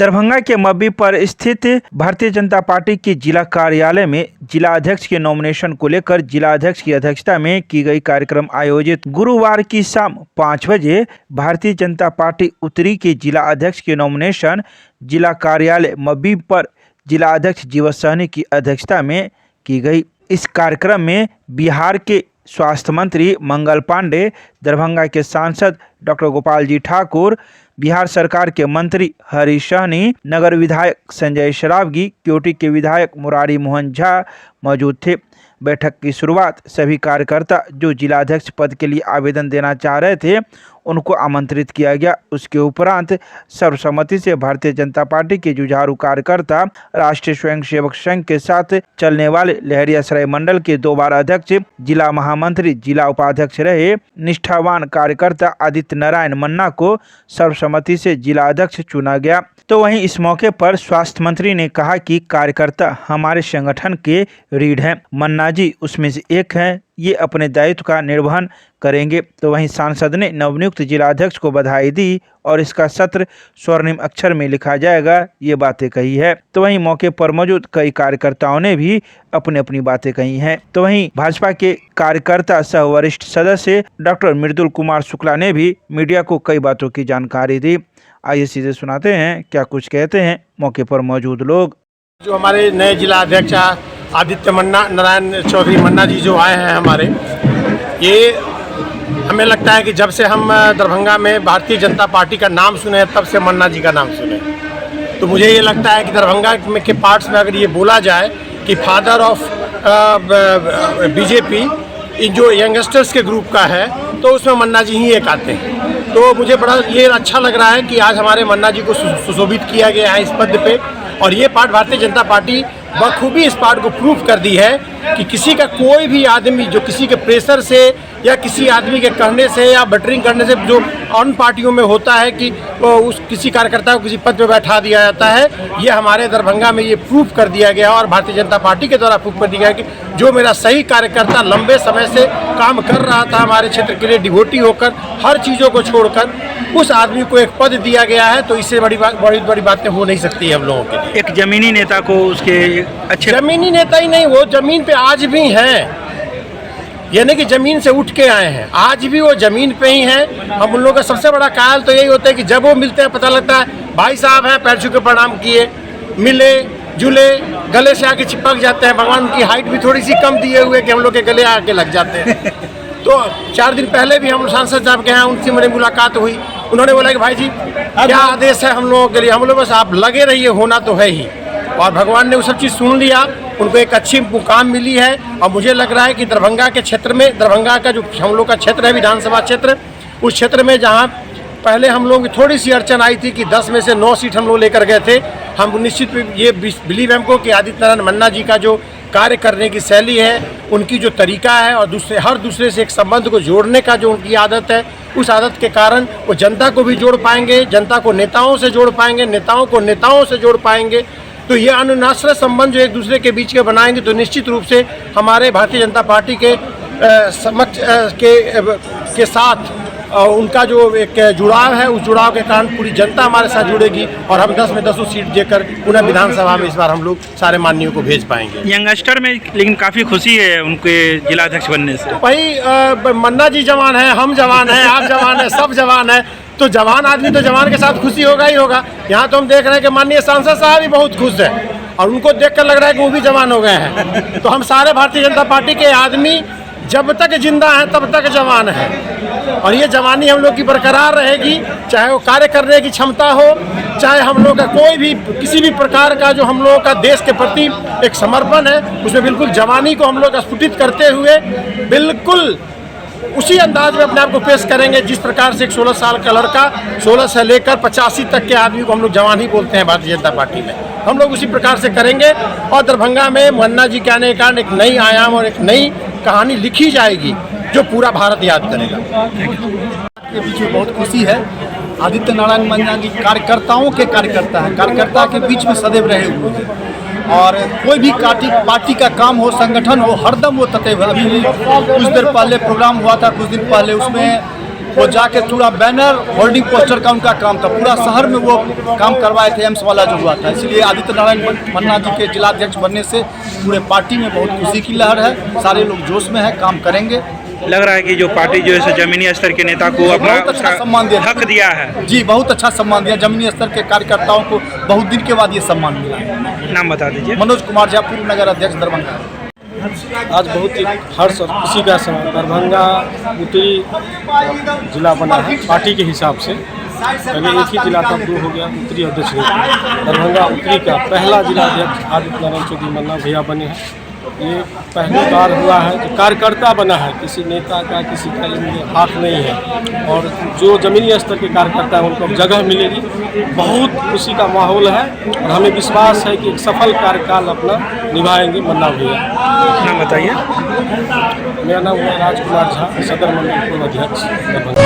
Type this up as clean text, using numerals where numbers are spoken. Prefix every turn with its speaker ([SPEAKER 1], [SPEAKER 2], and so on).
[SPEAKER 1] दरभंगा के मब्बी पर स्थित भारतीय जनता पार्टी के जिला कार्यालय में जिला अध्यक्ष के नॉमिनेशन को लेकर जिला अध्यक्ष की अध्यक्षता में की गई कार्यक्रम आयोजित। गुरुवार की शाम 5 बजे भारतीय जनता पार्टी उत्तरी के जिला अध्यक्ष के नॉमिनेशन जिला कार्यालय मब्बी पर जिला अध्यक्ष जीवत सहनी की अध्यक्षता में की गई। इस कार्यक्रम में बिहार के स्वास्थ्य मंत्री मंगल पांडे, दरभंगा के सांसद डॉक्टर गोपाल जी ठाकुर, बिहार सरकार के मंत्री हरीश सहनी, नगर विधायक संजय सरावगी, क्योटी के विधायक मुरारी मोहन झा मौजूद थे। बैठक की शुरुआत सभी कार्यकर्ता जो जिलाध्यक्ष पद के लिए आवेदन देना चाह रहे थे उनको आमंत्रित किया गया। उसके उपरांत सर्वसम्मति से भारतीय जनता पार्टी के जुझारू कार्यकर्ता राष्ट्रीय स्वयंसेवक संघ के साथ चलने वाले लहरियासराय मंडल के 2 बार अध्यक्ष, जिला महामंत्री, जिला उपाध्यक्ष रहे निष्ठावान कार्यकर्ता आदित्य नारायण मन्ना को सर्वसम्मति से जिला अध्यक्ष चुना गया। तो वहीं इस मौके पर स्वास्थ्य मंत्री ने कहा कि कार्यकर्ता हमारे संगठन के रीढ़ हैं, मन्ना जी उसमें से एक हैं, ये अपने दायित्व का निर्वहन करेंगे। तो वहीं सांसद ने नवनियुक्त जिलाध्यक्ष को बधाई दी और इसका सत्र स्वर्णिम अक्षर में लिखा जाएगा, ये बातें कही है। तो वहीं मौके पर मौजूद कई कार्यकर्ताओं ने भी अपनी अपनी बातें कही हैं। तो वहीं भाजपा के कार्यकर्ता सह वरिष्ठ सदस्य डॉक्टर मृदुल कुमार शुक्ला ने भी मीडिया को कई बातों की जानकारी दी। आइए सीधे सुनाते हैं क्या कुछ कहते हैं मौके पर मौजूद लोग।
[SPEAKER 2] जो हमारे नए जिला अध्यक्ष आदित्य नारायण चौधरी मन्ना जी जो आए हैं हमारे, ये हमें लगता है कि जब से हम दरभंगा में भारतीय जनता पार्टी का नाम सुने तब से मन्ना जी का नाम सुने। तो मुझे ये लगता है कि दरभंगा के पार्ट्स में अगर ये बोला जाए कि फादर ऑफ बीजेपी जो यंगस्टर्स के ग्रुप का है तो उसमें मन्ना जी ही एक आते हैं। तो मुझे बड़ा ये अच्छा लग रहा है कि आज हमारे मन्ना जी को सुशोभित किया गया है इस पद पे, और ये पार्ट भारतीय जनता पार्टी बखूबी इस पार्ट को प्रूव कर दी है कि किसी का कोई भी आदमी जो किसी के प्रेशर से या किसी आदमी के कहने से या बटरिंग करने से जो अन्य पार्टियों में होता है कि उस किसी कार्यकर्ता को किसी पद पे बैठा दिया जाता है, ये हमारे दरभंगा में ये प्रूफ कर दिया गया और भारतीय जनता पार्टी के द्वारा प्रूफ कर दिया गया कि जो मेरा सही कार्यकर्ता लंबे समय से काम कर रहा था हमारे क्षेत्र के लिए डिवोटी होकर हर चीज़ों को छोड़कर उस आदमी को एक पद दिया गया है, तो इससे बड़ी बातें हो नहीं सकती है हम लोगों के लिए।
[SPEAKER 1] एक जमीनी नेता को उसके अच्छे
[SPEAKER 2] जमीनी नेता ही नहीं, वो जमीन पे आज भी हैं, यानी कि जमीन से उठ के आए हैं, आज भी वो जमीन पे ही हैं। हम उन लोगों का सबसे बड़ा कायल तो यही होता है कि जब वो मिलते हैं पता लगता है भाई साहब हैं, पैर छू के प्रणाम किए, मिले जुले, गले से आके चिपक जाते हैं। भगवान की हाइट भी थोड़ी सी कम दिए हुए कि हम लोग के गले आके लग जाते हैं। तो 4 दिन पहले भी हम सांसद साहब के यहाँ उनसे मेरी मुलाकात हुई, उन्होंने बोला कि भाई जी क्या आदेश है हम लोगों के लिए, हम लोग बस आप लगे रहिए, होना तो है ही। और भगवान ने वो सब चीज़ सुन लिया, उनको एक अच्छी मुकाम मिली है। और मुझे लग रहा है कि दरभंगा के क्षेत्र में, दरभंगा का जो हम लोग का क्षेत्र है विधानसभा क्षेत्र, उस क्षेत्र में जहाँ पहले हम लोग की थोड़ी सी अड़चन आई थी कि 10 में से 9 सीट हम लोग लेकर गए थे, हम निश्चित ये बिलीव हमको कि आदित्य नारायण मन्ना जी का जो कार्य करने की शैली है, उनकी जो तरीका है और हर दूसरे से एक संबंध को जोड़ने का जो उनकी आदत है, उस आदत के कारण वो जनता को भी जोड़ पाएंगे, जनता को नेताओं से जोड़ पाएंगे, नेताओं को नेताओं से जोड़ पाएंगे। तो ये अनुनाश्रय संबंध जो एक दूसरे के बीच के बनाएंगे तो निश्चित रूप से हमारे भारतीय जनता पार्टी के समक्ष के साथ उनका जो एक जुड़ाव है, उस जुड़ाव के कारण पूरी जनता हमारे साथ जुड़ेगी और हम 10 में 10 सीट देकर पुनः विधानसभा में इस बार हम लोग सारे माननीयों को भेज पाएंगे।
[SPEAKER 1] यंगस्टर में लेकिन काफ़ी खुशी है उनके जिलाध्यक्ष बनने से।
[SPEAKER 2] भाई मन्ना जी जवान है, हम जवान हैं, आप जवान हैं, सब जवान है, तो जवान आदमी तो जवान के साथ खुशी होगा ही होगा। यहाँ तो हम देख रहे हैं कि माननीय सांसद साहब भी बहुत खुश हैं और उनको देखकर लग रहा है कि वो भी जवान हो गए हैं। तो हम सारे भारतीय जनता पार्टी के आदमी जब तक जिंदा हैं तब तक जवान हैं और ये जवानी हम लोग की बरकरार रहेगी, चाहे वो कार्य करने की क्षमता हो, चाहे हम लोग का कोई भी किसी भी प्रकार का जो हम लोगों का देश के प्रति एक समर्पण है, उसमें बिल्कुल जवानी को हम लोग स्फुटित करते हुए बिल्कुल उसी अंदाज में अपने आप को पेश करेंगे जिस प्रकार से एक 16 साल का लड़का 16 से लेकर 85 तक के आदमी को हम लोग जवान ही बोलते हैं भारतीय जनता पार्टी में। हम लोग उसी प्रकार से करेंगे और दरभंगा में मन्ना जी के आने के कारण एक नई आयाम और एक नई कहानी लिखी जाएगी जो पूरा भारत याद करेगा।
[SPEAKER 3] के बीच में बहुत खुशी है। आदित्य नारायण मन्ना जी कार्यकर्ताओं के कार्यकर्ता हैं, कार्यकर्ता के बीच में सदैव रहे हुए हैं और कोई भी पार्टी का काम हो, संगठन हो, हरदम वो तत्व। अभी कुछ देर पहले प्रोग्राम हुआ था, कुछ दिन पहले, उसमें वो जाके पूरा बैनर होल्डिंग पोस्टर का उनका काम था, पूरा शहर में वो काम करवाए थे एम्स वाला जो हुआ था। इसलिए आदित्य नारायण मन्ना जी के जिलाध्यक्ष बनने से पूरे पार्टी में बहुत खुशी की लहर है, सारे लोग जोश में है, काम करेंगे।
[SPEAKER 1] लग रहा है कि जो पार्टी जो है जमीनी स्तर के नेता को अपना
[SPEAKER 3] बहुत अच्छा सम्मान दिया,
[SPEAKER 1] हक दिया है।
[SPEAKER 3] जी बहुत अच्छा सम्मान दिया, जमीनी स्तर के कार्यकर्ताओं को बहुत दिन के बाद ये सम्मान मिला है।
[SPEAKER 1] नाम बता दीजिए।
[SPEAKER 3] मनोज कुमार झा, पूर्व नगर अध्यक्ष दरभंगा।
[SPEAKER 4] आज बहुत ही हर्ष और खुशी का समय, दरभंगा उत्तरी जिला बना है पार्टी के हिसाब से। पहले एक ही जिला था, 2 हो गया, उत्तरी अध्यक्ष नहीं। दरभंगा उत्तरी का पहला जिला अध्यक्ष आदित्य नारायण चौधरी मन्ना भैया बने हैं। ये पहली बार हुआ है जो कार्यकर्ता बना है, किसी नेता का किसी का इनमें हाथ नहीं है। और जो ज़मीनी स्तर के कार्यकर्ता हैं उनको जगह मिलेगी, बहुत खुशी का माहौल है और हमें विश्वास है कि एक सफल कार्यकाल अपना निभाएंगे मन्ना भैया।
[SPEAKER 1] नाम बताइए।
[SPEAKER 4] मेरा नाम है राजकुमार झा, सदर मंडल पूर्व अध्यक्ष दरभंगा।